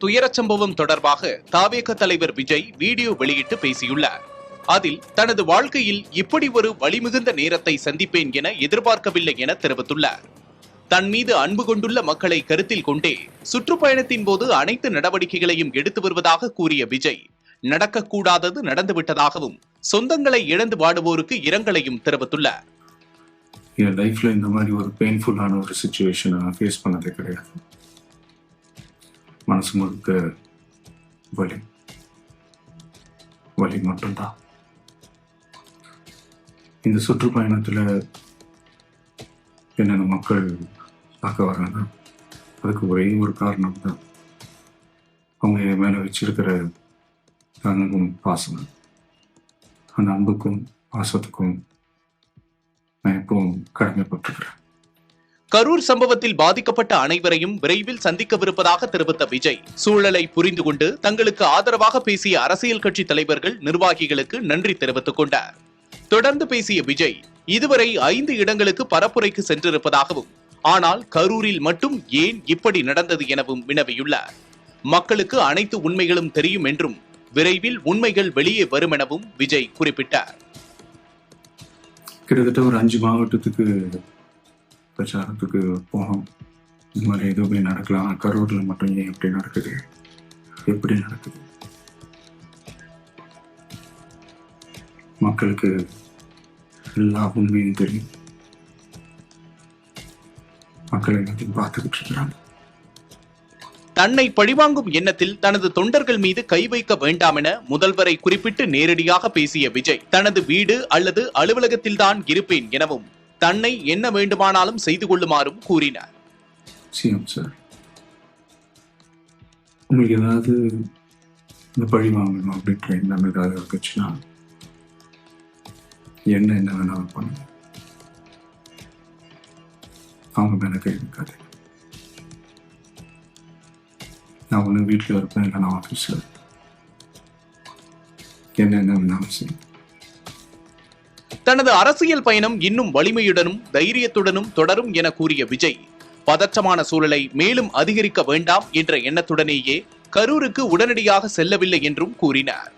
துயரச் சம்பவம் தொடர்பாக தவேக தலைவர் விஜய் வீடியோ வெளியிட்டு பேசியுள்ளார். அதில் தனது வாழ்க்கையில் இப்படி ஒரு வலிமிகுந்த நேரத்தை சந்திப்பேன் என எதிர்பார்க்கவில்லை என தெரிவித்துள்ளார். தன் மீது அன்பு கொண்டுள்ள மக்களை கருத்தில் கொண்டே சுற்றுப்பயணத்தின் போது அனைத்து நடவடிக்கைகளையும் எடுத்து வருவதாக கூறிய விஜய், நடக்கக்கூடாதது நடந்துவிட்டதாகவும் சொந்தங்களை இழந்து வாடுவோருக்கு இரங்கலையும் தெரிவித்துள்ளார். என் லைஃப்ல இந்த மாதிரி ஒரு பெயின்ஃபுல்லான ஒரு சிச்சுவேஷனை நான் ஃபேஸ் பண்ணதே கிடையாது. மனசு முழுக்க வலி மட்டும்தான். இந்த சுற்றுப்பயணத்தில் என்னென்ன மக்கள் பார்க்க வராங்க, அதுக்கு ஒரே ஒரு காரணம் தான், அவங்க என் மேலே வச்சிருக்கிற அன்பும் பாசம். அந்த அன்புக்கும் பாசத்துக்கும் நான் எப்பவும் கடமைப்பட்டிருக்கிறேன். கரூர் சம்பவத்தில் பாதிக்கப்பட்ட அனைவரையும் விரைவில் சந்திக்கவிருப்பதாக தெரிவித்த விஜய், சூழலை புரிந்து கொண்டு தங்களுக்கு ஆதரவாக பேசிய அரசியல் கட்சி தலைவர்கள், நிர்வாகிகளுக்கு நன்றி தெரிவித்துக் கொண்டார். தொடர்ந்து பேசிய விஜய், இதுவரை 5 இடங்களுக்கு பரப்புரைக்கு சென்றிருப்பதாகவும், ஆனால் கரூரில் மட்டும் ஏன் இப்படி நடந்தது எனவும் வினவியுள்ளார். மக்களுக்கு அனைத்து உண்மைகளும் தெரியும் என்றும் விரைவில் உண்மைகள் வெளியே வரும் எனவும் விஜய் குறிப்பிட்டார். கிட்டத்தட்ட ஒரு 5 மாவட்டத்துக்கு பிரச்சாரத்துக்கு போனோம். இந்த மாதிரி எதுவுமே நடக்கலாம், கரூரில் மட்டும் ஏன் எப்படி நடக்குது, எப்படி நடக்குது, மக்களுக்கு எல்லா உண்மையும் தெரியும், மக்கள் எல்லாத்தையும் பார்த்துக்கிட்டு இருக்கிறாங்க. தன்னை பழிவாங்கும் எண்ணத்தில் தனது தொண்டர்கள் மீது கை வைக்க வேண்டாம் என முதல்வரை குறிப்பிட்டு நேரடியாக பேசிய விஜய், தனது வீடு அல்லது அலுவலகத்தில்தான் இருப்பேன் எனவும் தன்னை என்ன வேண்டுமானாலும் செய்து கொள்ளுமாறும் கூறினார். சிஎம் சார், உங்களுக்கு ஏதாவது இந்த பழி வாங்கணும் அப்படின்ற எண்ணம் ஏதாவது இருக்குச்சுன்னா என்ன வேணாலும் பண்ணுங்க, அவங்க மேல கை வைக்காது. நான் ஒன்று வீட்டில் இருப்பேன், இல்லை நான் ஆஃபீஸில், என்ன வேணாலும் செய்யும். தனது அரசியல் பயணம் இன்னும் வலிமையுடனும் தைரியத்துடனும் தொடரும் என கூறிய விஜய், பதற்றமான சூழலை மேலும் அதிகரிக்க வேண்டாம் என்ற எண்ணத்துடனேயே கரூருக்கு உடனடியாக செல்லவில்லை என்றும் கூறினார்.